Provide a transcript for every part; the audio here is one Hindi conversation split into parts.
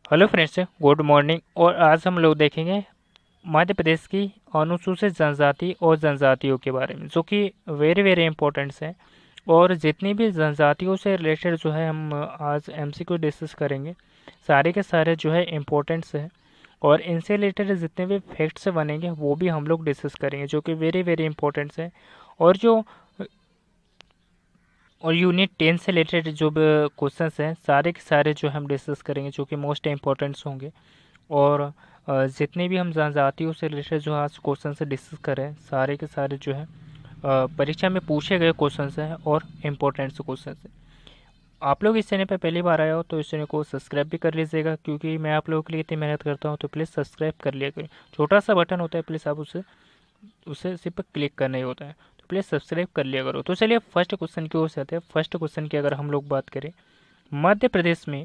Hello friends, good morning. और आज हम लोग देखेंगे मध्य प्रदेश की अनुसूचित जनजाति और जनजातियों के बारे में, जो कि वेरी वेरी इंपॉर्टेंट्स है। और जितनी भी जनजातियों से रिलेटेड जो है हम आज एमसीक्यू डिस्कस करेंगे, सारे के सारे जो है इम्पोर्टेंट्स है। और इनसे रिलेटेड जितने भी फैक्ट्स बनेंगे वो भी हम लोग डिस्कस करेंगे, जो कि वेरी वेरी इंपॉर्टेंट्स है। और जो और यूनिट 10 से रिलेटेड जो भी क्वेश्चंस हैं, सारे के सारे जो हम डिस्कस करेंगे, जो कि मोस्ट इंपॉर्टेंट्स होंगे। और जितने भी हम जनजातियों से रिलेटेड जो आज क्वेश्चन से डिस्कस करें, सारे के सारे जो है परीक्षा में पूछे गए क्वेश्चन हैं और इम्पोर्टेंट क्वेश्चन हैं। आप लोग इस चैनल पर पहली बार आए हो तो इस चैनल को सब्सक्राइब भी कर लीजिएगा, क्योंकि मैं आप लोगों के लिए इतनी मेहनत करता हूँ, तो प्लीज़ सब्सक्राइब कर लिया करें। छोटा सा बटन होता है, प्लीज़ आप उसे उसे सिर्फ क्लिक करना ही होता है, तो प्लीज़ सब्सक्राइब कर लिया करो। तो चलिए फर्स्ट क्वेश्चन की ओर से आते हैं। फर्स्ट क्वेश्चन की अगर हम लोग बात करें, मध्य प्रदेश में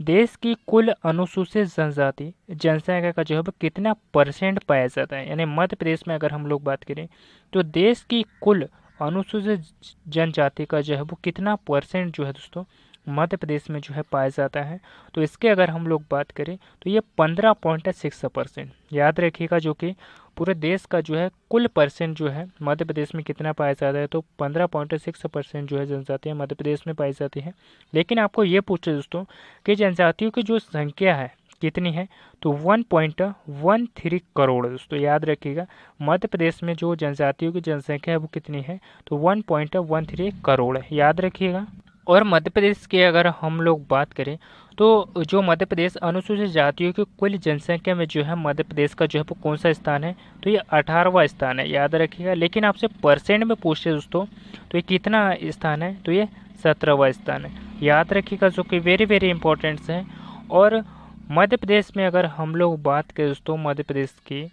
देश की कुल अनुसूचित जनजाति जनसंख्या का जो है वो कितना परसेंट पाया जाता है। यानी मध्य प्रदेश में अगर हम लोग बात करें तो देश की कुल अनुसूचित जनजाति का जो है वो कितना परसेंट जो है दोस्तों मध्य प्रदेश में जो है पाया जाता है। तो इसके अगर हम लोग बात करें तो ये 15.6% याद रखिएगा, जो कि पूरे देश का जो है कुल परसेंट जो है मध्य प्रदेश में कितना पाया जाता है, तो 15.6% जो है जनजातियाँ मध्य प्रदेश में पाई जाती हैं। लेकिन आपको ये पूछे दोस्तों कि जनजातियों की जो संख्या है कितनी है, तो 1.13 करोड़ है दोस्तों। याद रखिएगा, मध्य प्रदेश में जो जनजातियों की जनसंख्या है वो कितनी है, तो 1.13 करोड़ है, याद रखिएगा। और मध्य प्रदेश की अगर हम लोग बात करें तो जो मध्य प्रदेश अनुसूचित जातियों की कुल जनसंख्या में जो है मध्य प्रदेश का जो है वो कौन सा स्थान है, तो ये 18वां स्थान है, याद रखिएगा। लेकिन आपसे परसेंट में पूछे दोस्तों तो ये कितना स्थान है, तो ये 17वां स्थान है, याद रखिएगा, जो कि वेरी वेरी इंपॉर्टेंट्स है। और मध्य प्रदेश में अगर हम लोग बात करें दोस्तों मध्य प्रदेश की,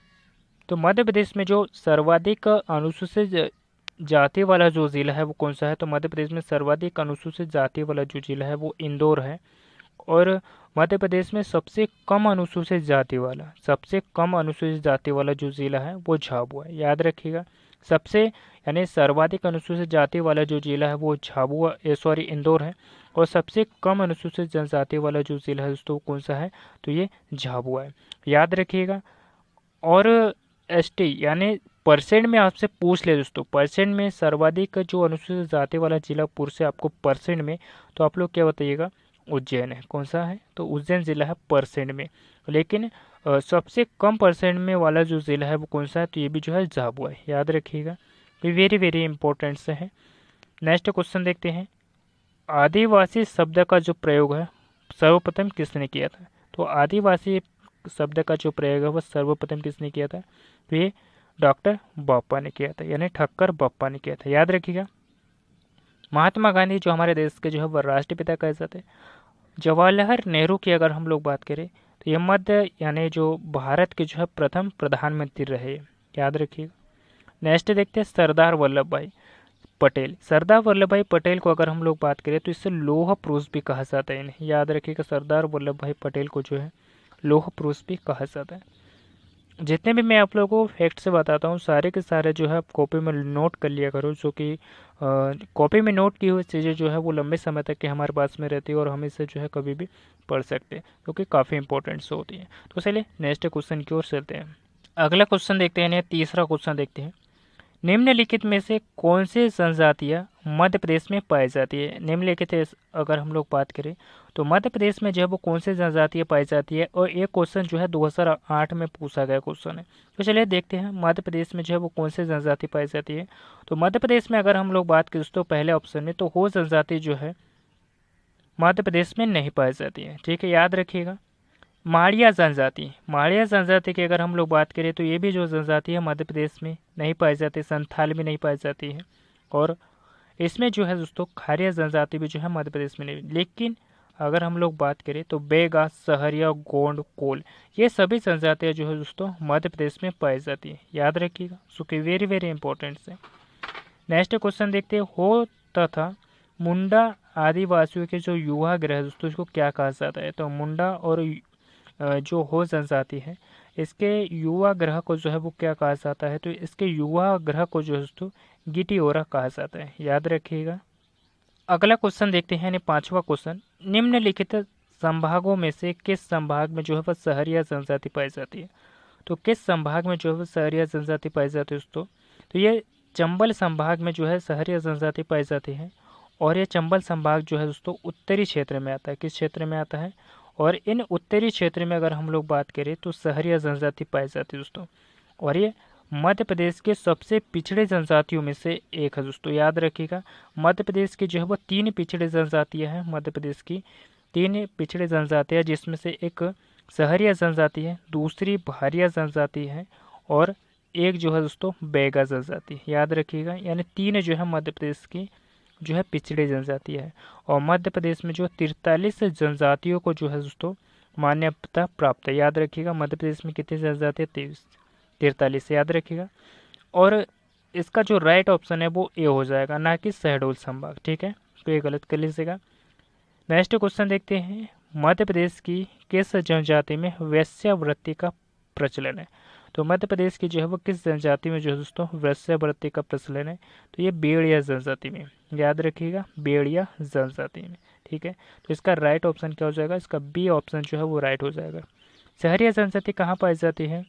तो मध्य प्रदेश में जो सर्वाधिक अनुसूचित जाति वाला जो ज़िला है वो कौन सा है, तो मध्य प्रदेश में सर्वाधिक अनुसूचित जाति वाला जो ज़िला है वो इंदौर है। और मध्य प्रदेश में सबसे कम अनुसूचित जाति वाला जो ज़िला है वो झाबुआ है, याद रखिएगा। सबसे यानी सर्वाधिक अनुसूचित जाति वाला जो ज़िला है वो इंदौर है। और सबसे कम अनुसूचित जनजाति वाला जो ज़िला है दोस्तों कौन सा है, तो ये झाबुआ है, याद रखिएगा। और एसटी यानी परसेंट में आपसे पूछ ले दोस्तों, परसेंट में सर्वाधिक जो अनुसूचित जाति वाला जिला पुर से आपको परसेंट में, तो आप लोग क्या बताइएगा, उज्जैन है। कौन सा है, तो उज्जैन जिला है परसेंट में। लेकिन सबसे कम परसेंट में वाला जो जिला है वो कौन सा है, तो ये भी जो है झाबुआ है, याद रखिएगा। ये वेरी वेरी इंपॉर्टेंट से है। नेक्स्ट क्वेश्चन देखते हैं। आदिवासी शब्द का जो प्रयोग है सर्वप्रथम किसने किया था, तो आदिवासी शब्द का जो प्रयोग है वह सर्वप्रथम किसने किया था, तो ये डॉक्टर बप्पा ने किया था, यानी ठक्कर बप्पा ने किया था, याद रखिएगा। महात्मा गांधी जो हमारे देश के जो है वह राष्ट्रपिता कहे जाते हैं। जवाहरलाल नेहरू की अगर हम लोग बात करें तो ये मध्य यानी जो भारत के जो है प्रथम प्रधानमंत्री रहे, याद रखिएगा। नेक्स्ट देखते हैं सरदार वल्लभ भाई पटेल। सरदार वल्लभ भाई पटेल को अगर हम लोग बात करें तो इससे लौह पुरुष भी कहा जाता है इन्हें, याद रखिएगा। सरदार वल्लभ भाई पटेल को जो है लौह पुरुष भी कहा जाता है। जितने भी मैं आप लोगों को फैक्ट से बताता हूँ, सारे के सारे जो है आप कॉपी में नोट कर लिया करो, जो कि कॉपी में नोट की हुई चीज़ें जो है वो लंबे समय तक के हमारे पास में रहती है और हम इसे जो है कभी भी पढ़ सकते हैं, क्योंकि काफ़ी इंपॉर्टेंट होती है। तो चलिए नेक्स्ट क्वेश्चन की ओर चलते हैं। अगला क्वेश्चन देखते हैं, तीसरा क्वेश्चन देखते हैं। निम्नलिखित में से कौन सी जनजातियाँ मध्य प्रदेश में पाई जाती है। निम्नलिखित अगर हम लोग बात करें तो मध्य प्रदेश में जो है वो कौन सी जनजातियाँ पाई जाती है, और ये क्वेश्चन जो है 2008 में पूछा गया क्वेश्चन है। तो चलिए देखते हैं मध्य प्रदेश में जो है वो कौन सी जनजाति पाई जाती है। तो मध्य प्रदेश में अगर हम लोग बात करें दोस्तों पहले ऑप्शन में, तो हो जनजाति जो है मध्य प्रदेश में नहीं पाई जाती है, ठीक है, याद रखिएगा। माड़िया जनजाति की अगर हम लोग बात करें तो ये भी जो जनजाति है मध्य प्रदेश में नहीं पाई जाती, संथाल में नहीं पाई जाती है। और इसमें जो है दोस्तों खारिया जनजाति भी जो है मध्य प्रदेश में नहीं। लेकिन अगर हम लोग बात करें तो बेगा, सहरिया, गोंड, कोल, ये सभी जनजातियाँ जो है दोस्तों मध्य प्रदेश में पाई जाती है, याद रखिएगा। सो कि वेरी वेरी इंपॉर्टेंट है। नेक्स्ट क्वेश्चन देखते हैं। हो तथा मुंडा आदिवासियों के जो युवा गृह है दोस्तों इसको क्या कहा जाता है, तो मुंडा और जो हो जनजाति है इसके युवा ग्रह को जो है वो क्या कहा जाता है, तो इसके युवा ग्रह को जो है दोस्तों गिटिओरा कहा जाता है, याद रखिएगा। अगला क्वेश्चन देखते हैं, पांचवा क्वेश्चन। निम्नलिखित संभागों में से किस संभाग में जो है वह सहरिया जनजाति पाई जाती है? तो किस संभाग में जो है वह सहरिया जनजाति पाई जाती है दोस्तों? तो ये चंबल संभाग में जो है सहरिया जनजाति पाई जाती है। और ये चंबल संभाग जो है दोस्तों उत्तरी क्षेत्र में आता है। किस क्षेत्र में आता है? और इन उत्तरी क्षेत्र में अगर हम लोग बात करें तो सहरिया जनजाति पाई जाती है दोस्तों। और ये मध्य प्रदेश के सबसे पिछड़े जनजातियों में से एक है दोस्तों, याद रखिएगा। मध्य प्रदेश की जो है वो 3 पिछड़े जनजातियाँ हैं। मध्य प्रदेश की 3 पिछड़े जनजातियाँ, जिसमें से एक सहरिया जनजाति है, दूसरी भारिया जनजाति है और एक जो है दोस्तों बैगा जनजाति, याद रखिएगा। यानी 3 जो है मध्य प्रदेश की जो है पिछड़े जनजाति है। और मध्य प्रदेश में जो 43 जनजातियों को जो है दोस्तों मान्यता प्राप्त है, याद रखिएगा। मध्य प्रदेश में कितनी जनजाति है? 43, याद रखिएगा। और इसका जो राइट ऑप्शन है वो ए हो जाएगा, ना कि शहडोल संभाग, ठीक है। तो ये गलत कर लीजिएगा। नेक्स्ट क्वेश्चन देखते हैं, मध्य प्रदेश की किस जनजाति में वेश्यावृत्ति का प्रचलन है? तो मध्य प्रदेश की जो है वो किस जनजाति में जो है दोस्तों वेश्यावृत्ति का प्रचलन है? तो ये बेड़िया जनजाति में, याद रखिएगा, बेड़िया जनजाति में, ठीक है। तो इसका राइट ऑप्शन क्या हो जाएगा? इसका बी ऑप्शन जो है वो राइट हो जाएगा। सहरिया जनजाति कहाँ पाई जाती है?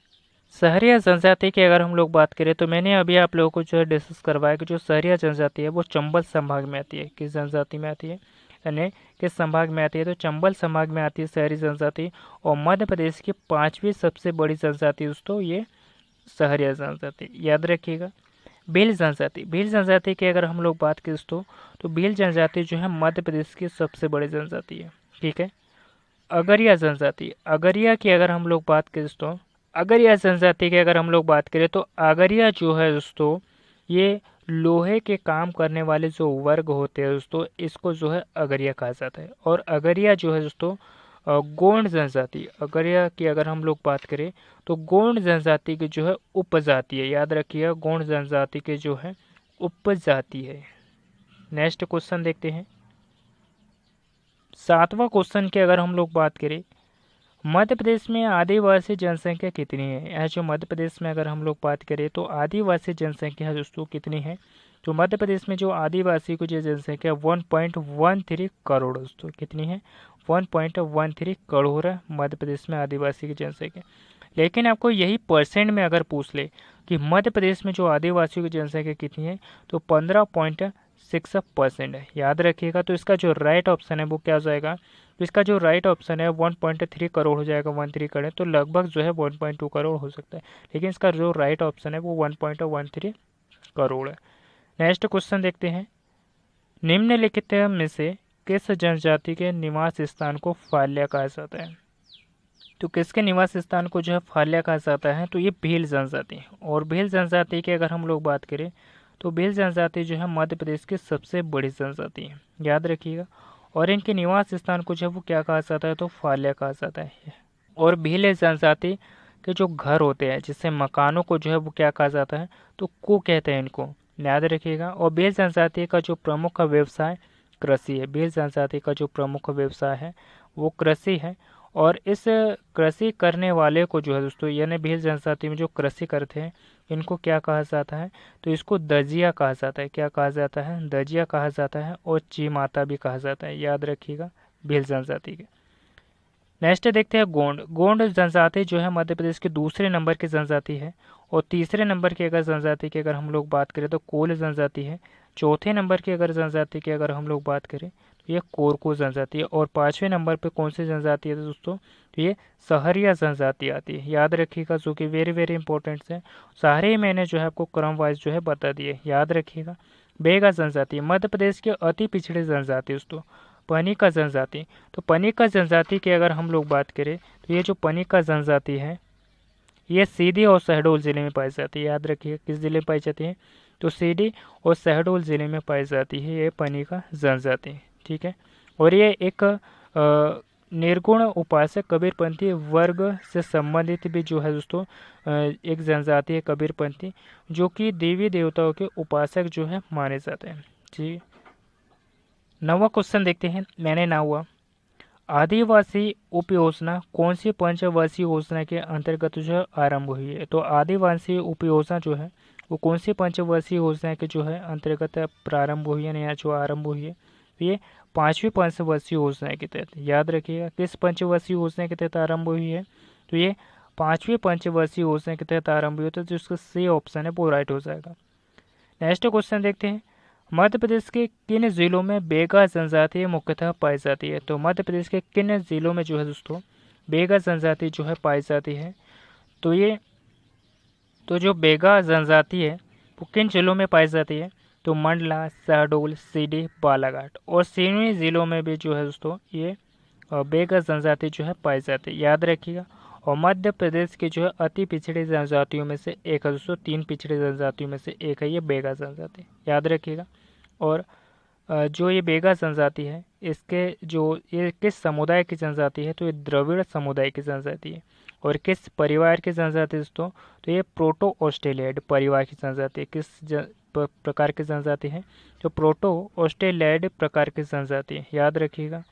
सहरिया जनजाति की अगर हम लोग बात करें तो मैंने अभी आप लोगों को जो है डिस्कस करवाया कि जो सहरिया जनजाति है वो चंबल संभाग में आती है। किस जनजाति में आती है? यानी किस संभाग में आती है? तो चंबल संभाग में आती है सहरी जनजाति। और मध्य प्रदेश की 5वीं सबसे बड़ी जनजाति दोस्तों ये सहरिया जनजाति, याद रखिएगा। भील जनजाति, भील जनजाति की अगर हम लोग बात करें दोस्तों तो भील जनजाति जो है मध्य प्रदेश की सबसे बड़ी जनजाति है, ठीक है। अगरिया जनजाति, अगरिया की अगर हम लोग बात करें दोस्तों, अगरिया जनजाति की अगर हम लोग बात करें तो अगरिया जो है दोस्तों ये लोहे के काम करने वाले जो वर्ग होते हैं दोस्तों, इसको जो है अगरिया कहा जाता है। और अगरिया जो है दोस्तों गोंड जनजाति, अगरिया की अगर हम लोग बात करें तो गोंड जनजाति की जो है उपजाति है, याद रखिए, गोंड जनजाति के जो है उपजाति है। नेक्स्ट क्वेश्चन देखते हैं, 7वां क्वेश्चन की अगर हम लोग बात करें, मध्य प्रदेश में आदिवासी जनसंख्या कितनी है? यह जो मध्य प्रदेश में अगर हम लोग बात करें तो आदिवासी जनसंख्या दोस्तों कितनी है? तो मध्य प्रदेश में जो आदिवासी की जो जनसंख्या 1.13 करोड़ दोस्तों, कितनी है? 1.13 करोड़ है मध्य प्रदेश में आदिवासी की जनसंख्या। लेकिन आपको यही परसेंट में अगर पूछ ले कि मध्य प्रदेश में जो आदिवासियों की जनसंख्या कितनी है, तो 15.6% है, याद रखिएगा। तो इसका जो राइट ऑप्शन है वो क्या हो जाएगा? तो इसका जो राइट ऑप्शन है 1.3 करोड़ हो जाएगा, 13 करोड़, तो लगभग जो है 1.2 करोड़ हो सकता है, लेकिन इसका जो राइट ऑप्शन है वो 1.13 करोड़ है। नेक्स्ट क्वेश्चन देखते हैं, निम्नलिखित में से किस जनजाति के निवास स्थान को फाल्या कहा जाता है? तो किसके निवास स्थान को जो है फाल्या कहा जाता है? तो ये भील जनजाति। और भील जनजाति की अगर हम लोग बात करें तो भील जनजाति जो है मध्य प्रदेश की सबसे बड़ी जनजाति है, याद रखिएगा। और इनके निवास स्थान को जो है वो क्या कहा जाता है? तो फाल्या कहा जाता है। और भील जनजाति के जो घर होते हैं, जिससे मकानों को जो है वो क्या कहा जाता है? तो को कहते हैं इनको, याद रखिएगा। और भील जनजाति का जो प्रमुख व्यवसाय कृषि है। भील जनजाति का जो प्रमुख व्यवसाय है वो कृषि है। और इस कृषि करने वाले को जो है दोस्तों, यानी भील जनजाति में जो कृषि करते हैं इनको क्या कहा जाता है? तो इसको दजिया कहा जाता है। क्या कहा जाता है? दजिया कहा जाता है। और चीमाता भी कहा जाता है, याद रखिएगा, भील जनजाति के। नेक्स्ट देखते हैं गोंड। गोंड जनजाति जो है मध्य प्रदेश के दूसरे नंबर की जनजाति है। और तीसरे नंबर की अगर जनजाति की अगर हम लोग बात करें तो कोल जनजाति है। चौथे नंबर की अगर जनजाति की अगर हम लोग बात करें तो ये कोरको जनजाति है। और 5वें नंबर पे कौन सी जनजाति है दोस्तों? तो ये सहरिया जनजाति आती है, याद रखिएगा, जो कि वेरी वेरी इंपॉर्टेंट है। सारे ही मैंने जो है आपको क्रम वाइज जो है बता दिए, याद रखिएगा। बेगा जनजाति मध्य प्रदेश के अति पिछड़े जनजाति दोस्तों, पनिका जनजाति। तो पनिका जनजाति की अगर हम लोग बात करें तो ये जो पनिका जनजाति है ये सीधी और शहडोल ज़िले में पाई जाती है, याद रखिए, किस ज़िले में पाई जाती है? तो सीधी और शहडोल ज़िले में पाई जाती है ये पनिका जनजाति, ठीक है। और ये एक निर्गुण उपासक कबीरपंथी वर्ग से संबंधित भी जो है दोस्तों एक जनजाति है कबीरपंथी, जो कि देवी देवताओं के उपासक जो है माने जाते हैं जी। 9वां क्वेश्चन देखते हैं, मैंने ना हुआ आदिवासी उप योजना कौन सी पंचवर्षीय योजना के अंतर्गत जो है आरंभ हुई है? तो आदिवासी उप योजना जो है वो कौन सी पंचवर्षीय योजना के जो है अंतर्गत प्रारंभ हुई है या जो आरंभ हुई है? तो ये 5वीं पंचवर्षीय योजना के तहत, याद रखिएगा किस पंचवर्षीय योजना के तहत आरंभ हुई है, तो ये 5वीं पंचवर्षीय योजना के तहत आरंभ हुई, तो जिसका सी ऑप्शन है वो राइट हो जाएगा। नेक्स्ट क्वेश्चन देखते हैं, मध्य प्रदेश के किन जिलों में बेगा जनजाति मुख्यतः पाई जाती है। तो मध्य प्रदेश के किन जिलों में जो है दोस्तों बेगा जनजाति जो है पाई जाती है, तो जो बेगा जनजाति है वो किन जिलों में पाई जाती है, तो मंडला, शहडोल, सीधी, बालाघाट और सिवनी जिलों में भी जो है दोस्तों ये बेगा जनजाति जो है पाई जाती है, याद रखिएगा। और मध्य प्रदेश की जो है अति पिछड़ी जनजातियों में से एक है दोस्तों, 3 पिछड़ी जनजातियों में से एक है ये बेगा जनजाति, याद रखिएगा। और जो ये बेगा जनजाति है इसके जो ये किस समुदाय की जनजाति है, तो ये द्रविड़ समुदाय की जनजाति है। और किस परिवार की जनजाति दोस्तों, तो ये प्रोटो ऑस्ट्रेलियाइड परिवार की जनजाति है। किस प्रकार की जनजाति है, तो प्रोटो ऑस्ट्रेलियाइड प्रकार की जनजाति है, याद रखिएगा।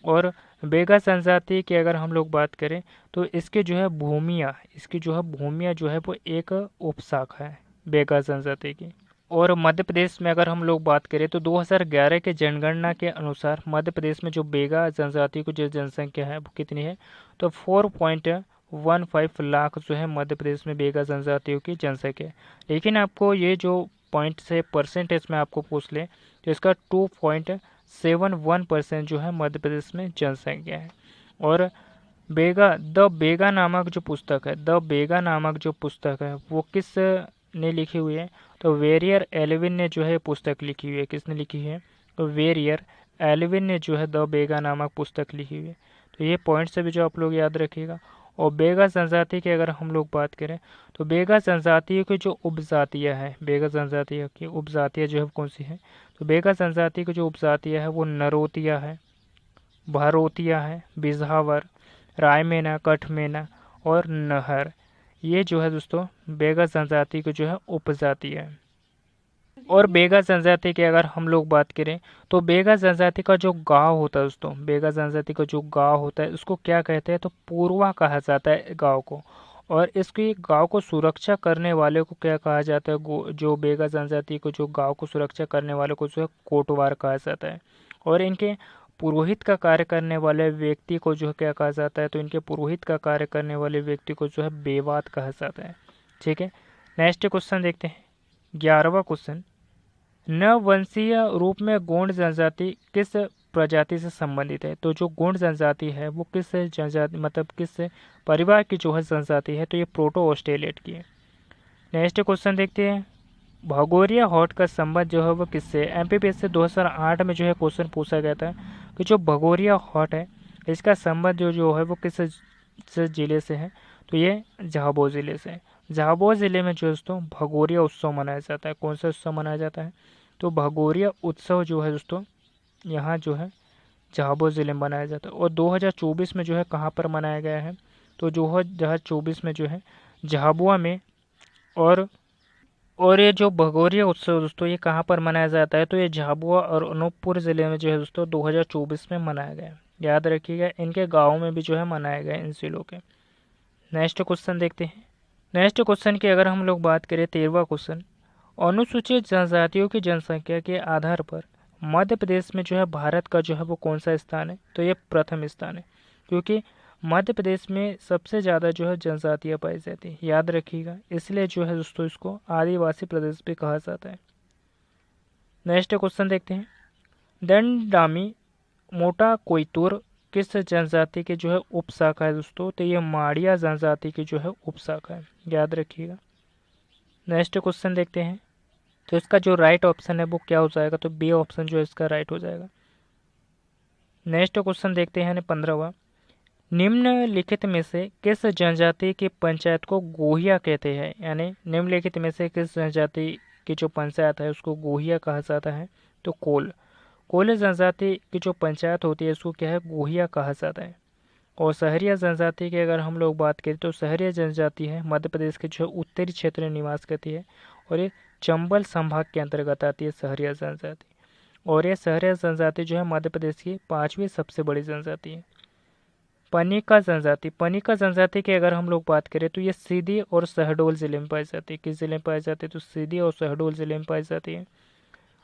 और बेगा जनजाति की अगर हम लोग बात करें तो इसकी जो है भूमिया जो है वो एक उपशाखा है बेगा जनजाति की। और मध्य प्रदेश में अगर हम लोग बात करें तो 2011 के जनगणना के अनुसार मध्य प्रदेश में जो बेगा जनजाति की जो जनसंख्या है वो कितनी है, तो 4.15 लाख जो है मध्य प्रदेश में बेगा जनजातियों की जनसंख्या है। लेकिन आपको ये जो पॉइंट से परसेंटेज में आपको पूछ ले तो इसका 2.71% जो है मध्य प्रदेश में जनसंख्या है। और द बेगा नामक जो पुस्तक है वो किस ने लिखी हुई है, तो वेरियर एल्विन ने जो है पुस्तक लिखी हुई है। किसने लिखी है, तो वेरियर एल्विन ने जो है द बेगा नामक पुस्तक लिखी हुई है। तो ये पॉइंट से भी जो आप लोग याद रखिएगा। और बेगा जनजाति की अगर हम लोग बात करें तो बेगा जनजातियों की जो उपजातियाँ है, बेगा जनजातियों की उपजातियाँ जो है कौन सी है, तो बेगा जनजाति की जो उपजातियाँ है वो नरोतिया है, भारोतिया है, बिजहावर, रायमेना, कठमेना और नहर। ये जो है दोस्तों बेगा जनजाति की जो है उपजाति है। और बेगा जनजाति की अगर हम लोग बात करें तो बेगा जनजाति का जो गांव होता है दोस्तों, बेगा जनजाति का जो गांव होता है उसको क्या कहते हैं, तो पूर्वा कहा जाता है गांव को। और इसकी गांव को सुरक्षा करने वाले को क्या कहा जाता है, जो बेगा जनजाति को जो गांव को सुरक्षा करने वाले को जो है कोटवार कहा जाता है। और इनके पुरोहित का कार्य करने वाले व्यक्ति को जो है क्या कहा जाता है, तो इनके पुरोहित का कार्य करने वाले व्यक्ति को जो है बेवात कहा जाता है। ठीक है, नेक्स्ट क्वेश्चन देखते हैं, 11वां क्वेश्चन, नववंशीय रूप में गोंड जनजाति किस प्रजाति से संबंधित है। तो जो गोंड जनजाति है वो किस जनजाति मतलब किस परिवार की जो है जनजाति है, तो ये प्रोटो ऑस्ट्रेलिएट की है। नेक्स्ट क्वेश्चन देखते हैं, भगोरिया हॉट का संबंध जो है वो किससे, एमपीपीएससी 2008 में जो है क्वेश्चन पूछा गया था कि जो भगोरिया हॉट है इसका संबंध जो है वो किस जिले से है, तो ये झाबुआ जिले से है। झाबुआ जिले में जो दोस्तों भगोरिया उत्सव मनाया जाता है। कौन सा उत्सव मनाया जाता है, तो भगोरिया उत्सव जो है दोस्तों यहाँ जो है झाबुआ जिले में मनाया जाता है। और 2024 में जो है कहाँ पर मनाया गया है, तो 2024 में जो है झाबुआ में। और ये जो भगोरिया उत्सव दोस्तों ये कहाँ पर मनाया जाता है, तो ये झाबुआ और अनूपपुर ज़िले में जो है दोस्तों 2024 में मनाया गया। याद रखिएगा, इनके गाँव में भी जो है मनाया गया इन जिलों के। नेक्स्ट क्वेश्चन देखते हैं, नेक्स्ट क्वेश्चन की अगर हम लोग बात करें 13वां क्वेश्चन, अनुसूचित जनजातियों की जनसंख्या के आधार पर मध्य प्रदेश में जो है भारत का जो है वो कौन सा स्थान है, तो ये प्रथम स्थान है, क्योंकि मध्य प्रदेश में सबसे ज़्यादा जो है जनजातियाँ पाई जाती है। याद रखिएगा, इसलिए जो है दोस्तों इसको आदिवासी प्रदेश भी कहा जाता है। नेक्स्ट क्वेश्चन देखते हैं, दंडामी मोटा कोयतुर किस जनजाति की जो है उपशाखा है दोस्तों, तो ये माड़िया जनजाति की जो है उपशाखा है। याद रखिएगा। नेक्स्ट क्वेश्चन देखते हैं, तो इसका जो राइट ऑप्शन है वो क्या हो जाएगा, तो बी ऑप्शन जो है इसका राइट हो जाएगा। नेक्स्ट क्वेश्चन देखते हैं 15वां, निम्नलिखित में से किस जनजाति की पंचायत को गोहिया कहते हैं, यानी निम्नलिखित में से किस जनजाति की जो पंचायत है उसको गोहिया कहा जाता है, तो कोल जनजाति की जो पंचायत होती है उसको क्या है, गोहिया कहा जाता है। और सहरिया जनजाति की अगर हम लोग बात करें तो सहरिया जनजाति है मध्य प्रदेश के जो उत्तरी क्षेत्र में निवास करती है और ये चंबल संभाग के अंतर्गत आती है सहरिया जनजाति। और ये सहरिया जनजाति जो है मध्य प्रदेश की 5वीं सबसे बड़ी जनजाति है। पनिका जनजाति की अगर हम लोग बात करें तो ये सीधी और शहडोल जिले में पाई जाती है। किस जिले में पाई जाती है, तो सीधी और शहडोल जिले में पाई जाती है।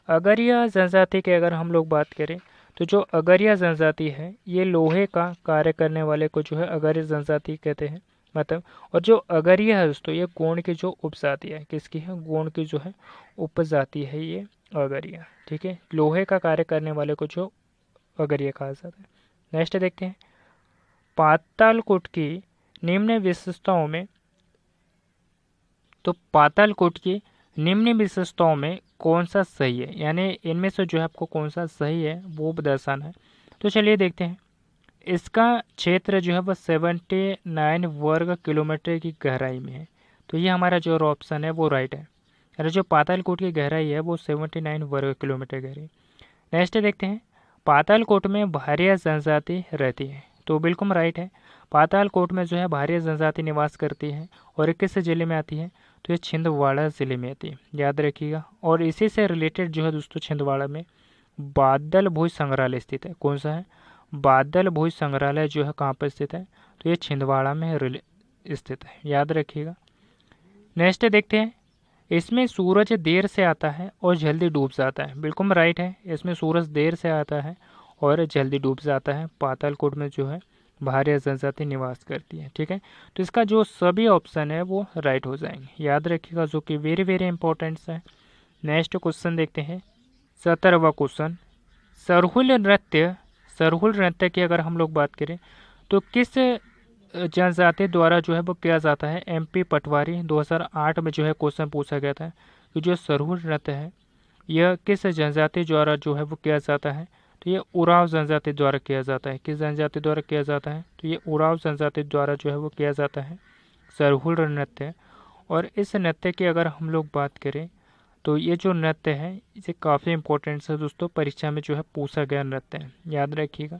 अगरिया जनजाति की अगर हम लोग बात करें तो जो अगरिया जनजाति है ये लोहे का कार्य करने वाले को जो है अगरिया जनजाति कहते हैं। मतलब और जो अगरिया है दोस्तों ये गोंड की जो उपजाति है, किसकी है, गोंड की जो है उपजाति है ये अगरिया। ठीक है, लोहे का कार्य करने वाले को जो अगरिया कहा जाता है। नेक्स्ट देखते हैं, पातालकोट की निम्न विशेषताओं में, तो पातालकोट की निम्न विशेषताओं में कौन सा सही है, यानी इनमें से जो है आपको कौन सा सही है वो दर्शाना है। तो चलिए देखते हैं, इसका क्षेत्र जो है वह 79 वर्ग किलोमीटर की गहराई में है। तो ये हमारा जो ऑप्शन है वो राइट है, यानी जो पातालकोट की गहराई है वो 79 वर्ग किलोमीटर गहरी। नेक्स्ट देखते हैं, पातालकोट में भारिया जनजाति रहती है। तो बिल्कुल राइट है, पातालकोट में जो है भारिया जनजाति निवास करती है और किस जिले में आती है, तो ये छिंदवाड़ा ज़िले में आती है, याद रखिएगा। और इसी से रिलेटेड जो है दोस्तों छिंदवाड़ा में बादल भोज संग्रहालय स्थित है। कौन सा है, बादल भोज संग्रहालय जो है कहाँ पर स्थित है, तो ये छिंदवाड़ा में स्थित है, याद रखिएगा। नेक्स्ट देखते हैं, इसमें सूरज देर से आता है और जल्दी डूब जाता है। बिल्कुल राइट है, इसमें सूरज देर से आता है और जल्दी डूब जाता है। पातालकोट में जो है भारिया जनजाति निवास करती है। ठीक है, तो इसका जो सभी ऑप्शन है वो राइट हो जाएंगे, याद रखिएगा, जो कि वेरी वेरी इंपॉर्टेंट है। नेक्स्ट क्वेश्चन देखते हैं, 17वां क्वेश्चन, सरहुल नृत्य की अगर हम लोग बात करें तो किस जनजाति द्वारा जो है वो किया जाता है। MP पटवारी 2008 में जो है क्वेश्चन पूछा गया था कि जो सरहुल नृत्य है यह किस जनजाति द्वारा जो है वो किया जाता है, तो ये उराव जनजाति द्वारा किया जाता है। किस जनजाति द्वारा किया जाता है, तो ये उराव जनजाति द्वारा जो है वो किया जाता है सरहुल नृत्य। और इस नृत्य की अगर हम लोग बात करें तो ये जो नृत्य है इसे काफ़ी इंपॉर्टेंट है दोस्तों, परीक्षा में जो है पूछा गया नृत्य है, याद रखिएगा।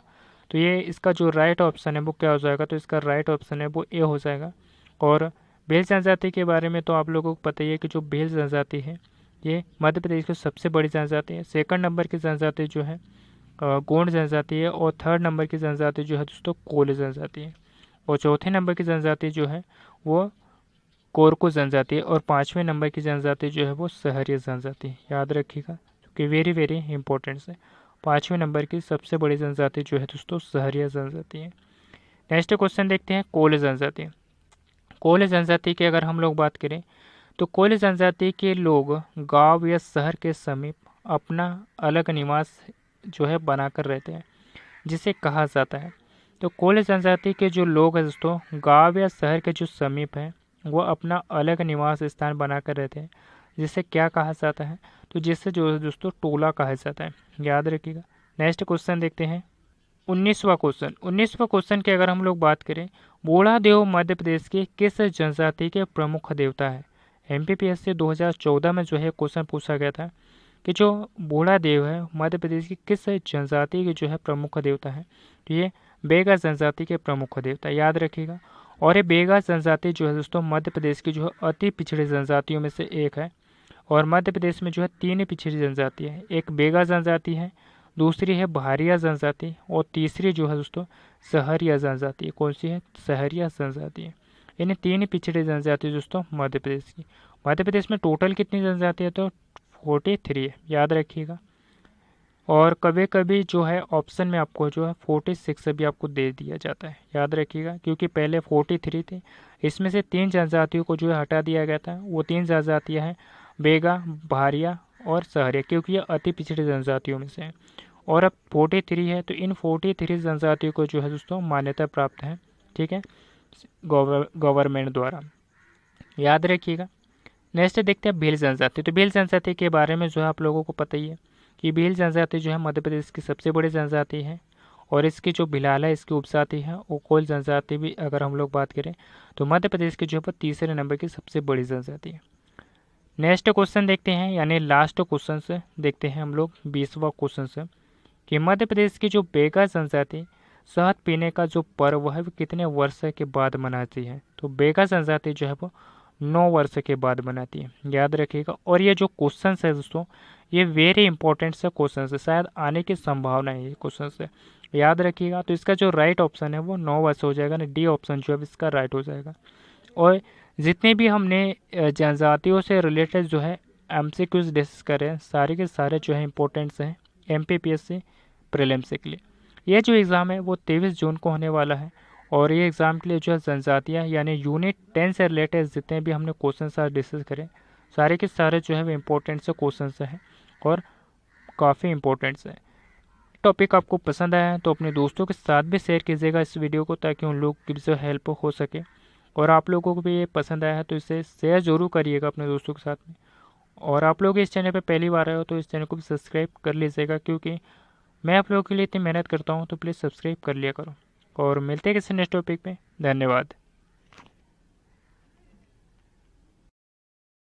तो ये इसका जो राइट ऑप्शन है वो क्या हो जाएगा, तो इसका राइट ऑप्शन है वो ए हो जाएगा। और भेल जनजाति के बारे में तो आप लोगों को पता ही है कि जो भेल जनजाति है ये मध्य प्रदेश की सबसे बड़ी जनजाति है। सेकंड नंबर की जनजाति जो है गोंड जनजाति है और थर्ड नंबर की जनजाति जो है दोस्तों कोल जनजाति है और चौथे नंबर की जनजाति जो है वो कोरको जनजाति है और पाँचवें नंबर की जनजाति जो है वो सहरिया जनजाति है, याद रखिएगा, क्योंकि वेरी वेरी इंपॉर्टेंट है। पाँचवें नंबर की सबसे बड़ी जनजाति जो है दोस्तों सहरिया जनजाति है। नेक्स्ट क्वेश्चन देखते हैं, कोल जनजाति। कोल जनजाति की अगर हम लोग बात करें तो कोल जनजाति के लोग गांव या शहर के समीप अपना अलग निवास जो है बनाकर रहते हैं, जिसे कहा जाता है। तो कोल जनजाति के जो लोग हैं दोस्तों गांव या शहर के जो समीप हैं वो अपना अलग निवास स्थान बनाकर रहते हैं, जिसे क्या कहा जाता है, तो जिससे जो है दोस्तों टोला कहा जाता है, याद रखिएगा। नेक्स्ट क्वेश्चन देखते हैं, 19वां क्वेश्चन की अगर हम लोग बात करें, बूढ़ा देव मध्य प्रदेश के किस जनजाति के प्रमुख देवता है। MPPSC 2014 में जो है क्वेश्चन पूछा गया था कि जो बूढ़ा देव है मध्य प्रदेश की किस जनजाति के जो है प्रमुख देवता है, तो ये बेगा जनजाति के प्रमुख देवता, याद रखिएगा। और ये बेगा जनजाति जो है दोस्तों मध्य प्रदेश की जो है अति पिछड़ी जनजातियों में से एक है। और मध्य प्रदेश में जो है 3 पिछड़ी जनजाति है, एक बेगा जनजाति है, दूसरी है भारिया जनजाति और तीसरी जो है दोस्तों सहरिया जनजाति है। कौन सी है, सहरिया जनजाति है। यानी 3 पिछड़ी जनजाति दोस्तों मध्य प्रदेश की। मध्य प्रदेश में टोटल कितनी जनजाति है, तो 43 है, याद रखिएगा। और कभी कभी जो है ऑप्शन में आपको जो है 46 भी आपको दे दिया जाता है, याद रखिएगा, क्योंकि पहले 43 थे, इसमें से 3 जनजातियों को जो है हटा दिया गया था। वो 3 जनजातियाँ हैं बेगा, भारिया और सहरिया, क्योंकि ये अति पिछड़ी जनजातियों में से हैं। और अब 43 है, तो इन 43 जनजातियों को जो है दोस्तों मान्यता प्राप्त है, ठीक है, गवर्नमेंट द्वारा, याद रखिएगा। नेक्स्ट देखते हैं भील जनजाति। तो भील जनजाति के बारे में जो है आप लोगों को पता ही है कि भील जनजाति जो है मध्य प्रदेश की सबसे बड़ी जनजाति है और इसकी जो भिलाला है इसकी उपजाति है। वो कोल जनजाति भी अगर हम लोग बात करें तो मध्य प्रदेश की जो है तीसरे नंबर की सबसे बड़ी जनजाति है। नेक्स्ट क्वेश्चन देखते हैं, यानी लास्ट क्वेश्चन से देखते हैं हम लोग 20वां क्वेश्चन से, कि मध्य प्रदेश की जो बेगा जनजाति शहद पीने का जो पर्व है वो कितने वर्ष के बाद मनाती है। तो बेगा जनजाति जो है वो 9 वर्ष के बाद मनाती है, याद रखिएगा। और ये जो क्वेश्चन है दोस्तों ये वेरी इंपॉर्टेंट से क्वेश्चन है, शायद आने की संभावना है ये क्वेश्चन से, याद रखिएगा। तो इसका जो राइट ऑप्शन है वो 9 वर्ष हो जाएगा, ना डी ऑप्शन जो है इसका राइट हो जाएगा। और जितने भी हमने जनजातियों से रिलेटेड जो है MCQs डिस्कस कर रहे हैं, सारे के सारे जो है इंपॉर्टेंट्स हैं MPPSC प्रीलिम्स के लिए। ये जो एग्ज़ाम है वो 23 जून को होने वाला है और ये एग्ज़ाम के लिए जो है जनजातियाँ यानी यूनिट 10 से रिलेटेड जितने भी हमने क्वेश्चन आज डिस्कस करें सारे के सारे जो है वो इम्पोर्टेंट से क्वेश्चन हैं और काफ़ी इम्पोर्टेंट्स हैं। टॉपिक आपको पसंद आया है तो अपने दोस्तों के साथ भी शेयर कीजिएगा इस वीडियो को, ताकि उन लोग की भी हेल्प हो सके। और आप लोगों को भी ये पसंद आया है तो इसे शेयर ज़रूर करिएगा अपने दोस्तों के साथ में। और आप लोग इस चैनल पर पहली बार आए हो तो इस चैनल को भी सब्सक्राइब कर लीजिएगा, क्योंकि मैं आप लोगों के लिए इतनी मेहनत करता हूँ, तो प्लीज़ सब्सक्राइब कर लिया करो। और मिलते हैं किसी नेक्स्ट टॉपिक पे। धन्यवाद।